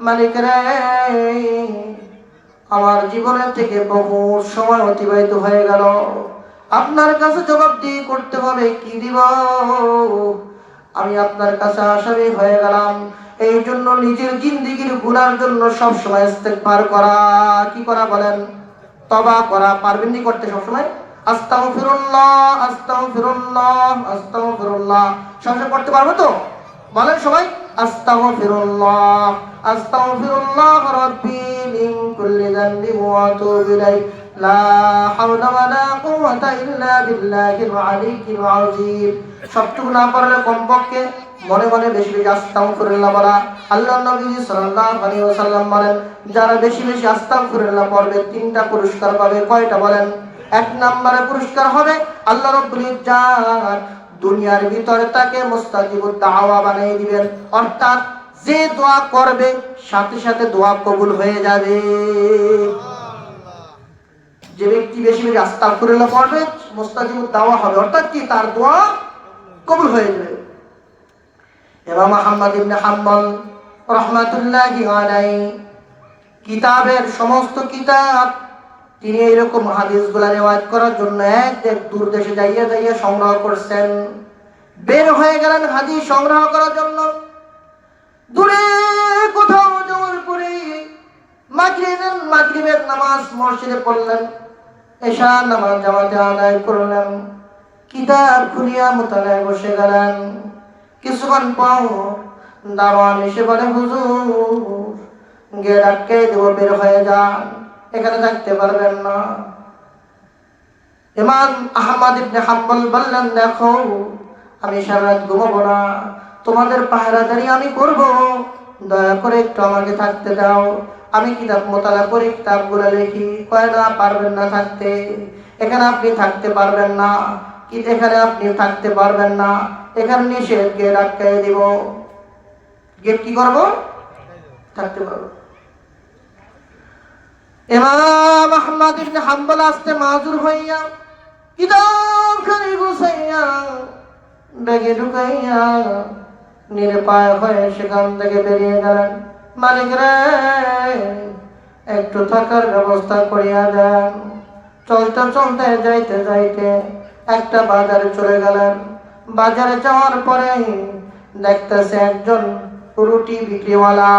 মালিক রে, আমার জীবনের থেকে বহু সময় অতিবাহিত হয়ে গেল, আপনার কাছে জবাবদিহি করতে হবে, কি দিব? আমি আপনার কাছে আসামি হয়ে গেলাম। এই জন্য নিজের জিন্দেগির গুনার জন্য সব সময় ইস্তেগফার করা, কি করা বলেন? তওবা করা। পারবেন নি করতে সবসময়? আস্তাগফিরুল্লাহ, আস্তাগফিরুল্লাহ, আস্তাগফিরুল্লাহ। সবসময় পড়তে পারবো তো? বলেন সবাই, আস্তাগফিরুল্লাহ, আস্তাগফিরুল্লাহ রাব্বি মিন কুল্লি যানবিন ওয়া আতুবু ইলাইহি, লা হাওলা ওয়ালা কুওয়াতা ইল্লা বিল্লাহিল আলিয়্যিল আযীম। সবটুকু না পারলে কমপক্ষে মনে মনে বেশি বেশি আস্তাগফিরুল্লাহ বলা। আল্লাহর নবী সাল্লাল্লাহু আলাইহি ওয়াসাল্লাম বলেন, যারা বেশি বেশি আস্তাগফিরুল্লাহ পড়বে তিনটা পুরস্কার পাবে। কয়টা বলেন? এক নম্বরে পুরস্কার হবে আল্লাহ রাব্বুল ইজ্জাত দুনিয়ার ভিতরে তাকে মুস্তাজিবুদ দাওয়া বানিয়ে দিবেন, অর্থাৎ যে দোয়া করবে সাথে সাথে দোয়া কবুল হয়ে যাবে। যে ব্যক্তি বেশি বেশি আস্তাগফিরুল্লাহ পড়বে মুস্তাজিবুদ দাওয়া হবে, অর্থাৎ কি তার দোয়া কবুল হয়ে যাবে। ইমাম আহমদ ইবনে হাম্বল রাহমাতুল্লাহি আলাইহি কিতাবের সমস্ত কিতাব তিনি এরকম হাদিসগুলা রিওয়ায়াত করার জন্য এক দূর দেশে যাইয়া সংগ্রহ করছেন। বের হয়ে গেলেন হাদিস সংগ্রহ করার জন্য। দূরে কোথাও যাওয়ার পরে মাগরিবের নামাজ মসজিদে পড়লেন, এশার নামাজ জামাতে আদায় করলেন, কিতাব খুলিয়া মুতালায় বসে গেলেন। কিছুক্ষণ পর দারোয়ান এসে বলে, হুজুর গেট আটকে দেব, বের হয়ে যান, এখানে থাকতে পারবেন না। ইমাম আহমদ ইবনে হাম্বল বললেন, দেখো আমি সারা রাত ঘুমাবো না, তোমাদের পাহারাদারি আমি করব, দয়া করে একটু আমাকে থাকতে দাও, আমি কিতাব মোতালা করি, কিতাবগুলো লিখি। কয় না, পারবেন না থাকতে, এখানে আপনি থাকতে পারবেন না, কি এখানে আপনি থাকতে পারবেন না, এখানে নিষেধ, গেট আটকাই দিব। গেট কি করবো? থাকতে পারবো। ইমাম আহমদ ইবনে হাম্বল আস্তে মাজুর হইয়া কিতাবখানি গুছাইয়া ব্যাগে ঢুকাইয়া নিরুপায় হয়ে সেখান থেকে বেরিয়ে গেলেন। মালিক রে, একটু থাকার ব্যবস্থা করিয়া দেন। চলতে চলতে যাইতে যাইতে একটা বাজারে চলে গেলেন। বাজারে যাওয়ার পরে দেখতেছে একজন রুটি বিক্রিওয়ালা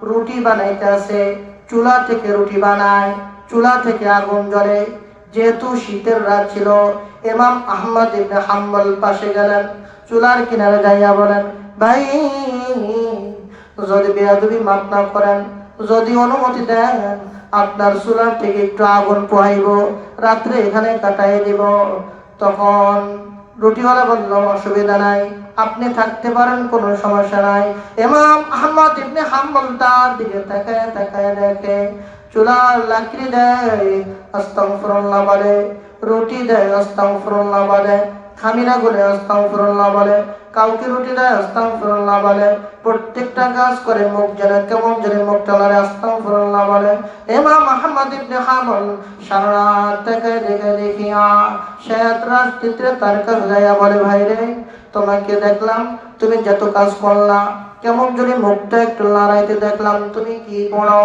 রুটি বানাইতেছে। চুলা থেকে রুটি বানায়, চুলা থেকে আগুন জ্বলে। যেহেতু শীতের রাত ছিল, ইমাম আহমদ ইবনে হাম্বল পাশে গেলেন, চুলার কিনারে যাইয়া বলেন, ভাই যদি বেয়াদবি মাফ না করেন, যদি অনুমতি দেন, আপনার চুলার থেকে একটু আগুন পোহাইব, রাত্রে এখানে কাটাই দিব। তখন রুটিওয়ালা বলল, অসুবিধা নাই, আপনি থাকতে পারেন, কোনো সমস্যা নাই। ইমাম আহমদ ইবনে হাম্বল তার দিকে তাকায় দেখে চুলার লাকড়ি দেয়, আস্তাগফিরুল্লাহ বলে, রুটি দেয়, আস্তাগফিরুল্লাহ বলে, খামিনা গুলে আস্তাগফিরুল্লাহ বলে, কাউকে রুটি দেয়, আস্তাগফিরুল্লাহ বলে, প্রত্যেকটা কাজ করে মুখ যেন কেমন যেন মুখ টানারে আস্তাগফিরুল্লাহ বলে। ইমাম আহমদ ইবনে হাম্বল সারা রাত থেকে দেখিয়া শেষ রাত্রিতে তার কাছে যাইয়া বলে, ভাই রে, তোমাকে দেখলাম তুমি যত কাজ করলা, কেমন যদি মুখটা একটু লড়াইতে দেখলাম, তুমি কি পড়ো?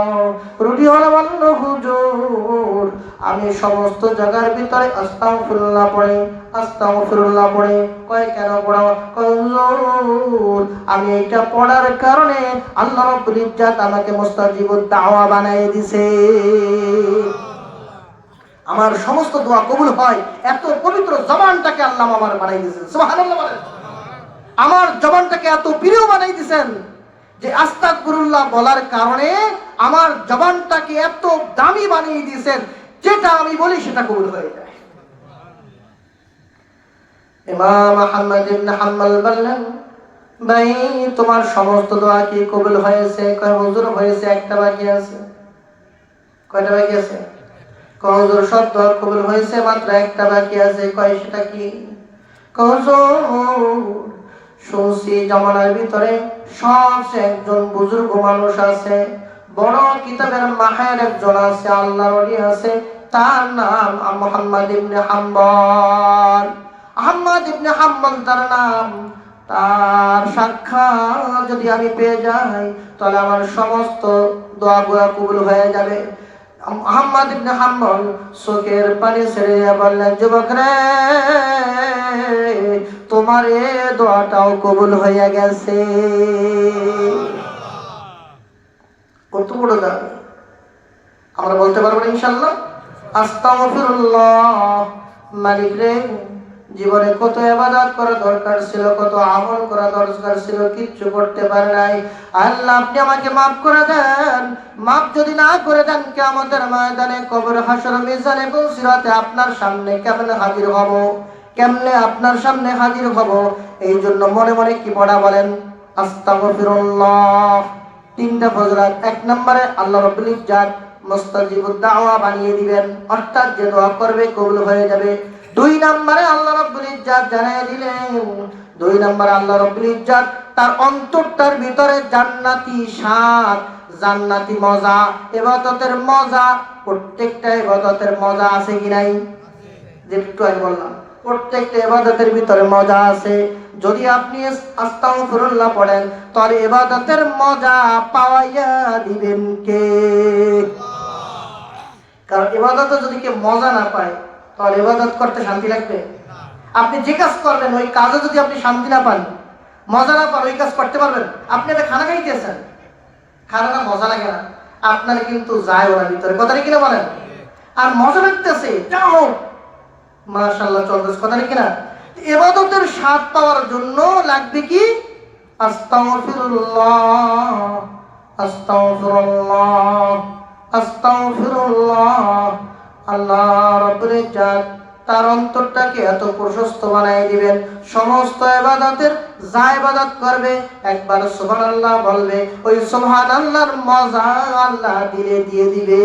রুটিওয়ালা বলল, হুজুর আমি সমস্ত জায়গার ভিতরে আস্তাগফিরুল্লাহ পড়ে, আস্তাগফিরুল্লাহ পড়ে। কয় কেন পড়ো? কয় হুজুর আমি এটা পড়ার কারণে আল্লাহ রাব্বুল ইজ্জাত আমাকে মুস্তাজিবুদ দাওয়া বানায় দিয়েছে, আমার সমস্ত দোয়া কবুল হয়। এত পবিত্র জবানটাকে আল্লাহ আমার বানাই দিয়েছেন, সুবহানাল্লাহ বলেন। আমার জবানটাকে এত প্রিয় বানাই দিয়েছেন যে আস্তাগফিরুল্লাহ বলার কারণে আমার জবানটাকে এত দামি বানিয়ে দিয়েছেন, যেটা আমি বলি সেটা কবুল হয়ে যায়। ইমাম আহমদ ইবনে হাম্বল বললেন, ভাই তোমার সমস্ত দোয়া কি কবুল হয়েছে? কয় হুজুর হয়েছে, একটা বাকি আছে। কয়টা বাকি আছে? কয় হুজুর সব দোয়া কবুল হয়েছে, মাত্র একটা বাকি আছে। কয় সেটা কি? কয় হুজুর শুনছি জামানার ভিতরে সবচেয়ে একজন বুজুর্গ মানুষ আছে, বড় কিতাবের মাহের একজন আছে, আল্লাহর ওলি আছে, তার নাম মুহাম্মদ ইবনে হাম্বল। আহমদ ইবনে হাম্বল তার নাম। তার সাক্ষাৎ যদি আমি পেয়ে যাই তাহলে আমার সমস্ত দোয়া কবুল হয়ে যাবে। মুহাম্মদ ইবনে হাম্বল চোখের পানি ছেড়ে বললেন, যুবক রে, তোমার এই দোয়াটাও কবুল হয়ে গেছে। কত বড় দাবি! আমরা বলতে পারবো ইনশাআল্লাহ আস্তাগফিরুল্লাহ। মালিক রে, জীবনে কত ইবাদত করা দরকার ছিল, কত আমল করা দরকার ছিল, কিচ্ছু করতে পারে নাই। আল্লাহ, আপনি আমাকে মাফ করে দেন। মাফ যদি না করে দেন, কিয়ামতের ময়দানে, কবর, হাসর, মিজান এবং সিরাতে আপনার সামনে কেমনে হাজির হব? কেমনে আপনার সামনে হাজির হব? এই জন্য মনে মনে কি পড়া বলেন? আস্তাগফিরুল্লাহ। তিনটা ফজলাত। এক নম্বরে আল্লাহ রাব্বুল ইজ্জাত মুস্তাজিবুদ দাওয়া বানিয়ে দিবেন, অর্থাৎ যে দোয়া করবে কবুল হয়ে যাবে। দুই নম্বরে আল্লাহ রাব্বুল ইজ্জাত জানিয়ে দিলেন, দুই নম্বরে আল্লাহ রাব্বুল ইজ্জাত তার অন্তরটার ভিতরে জান্নাতি স্বাদ, জান্নাতি মজা, ইবাদতের মজা। প্রত্যেকটা ইবাদতের মজা আছে কি নাই? যে একটু আগে বললাম, প্রত্যেকটা ইবাদতের ভিতরে মজা আছে। যদি আপনি আস্তাগফিরুল্লাহ পড়েন, তাহলে ইবাদতের মজা পাওয়াইয়া দিবেন কে? কারণ ইবাদতে যদি কেউ মজা না পায়, তাহলে ইবাদত করতে শান্তি লাগবে? আপনি যে কাজ করবেন ওই কাজে যদি আপনি শান্তি না পান, মজা না পান, ওই কাজ করতে পারবেন? আপনি একটা খানা খাইতেছেন, খানাটা মজা লাগে না, আপনার কিন্তু যায় ওরা ভিতরে, কথাটা কিনা বলেন? আর মজা লাগতেছে, যাও মাশাআল্লাহ চলতেছে, কথাটা কিনা? ইবাদতের স্বাদ পাওয়ার জন্য লাগবে কি? আস্তাগফিরুল্লাহ, আস্তাগফিরুল্লাহ, আস্তাগফিরুল্লাহ। আল্লাহ রাব্বুল ইজ্জাত তার অন্তরটাকে এত প্রশস্ত বানাই দিবেন, সমস্ত ইবাদতের যা ইবাদত করবে একবার সুবহানাল্লাহ বলবে, ওই সুবহানাল্লাহর মজা আল্লাহ দিলে দিয়ে দিবে।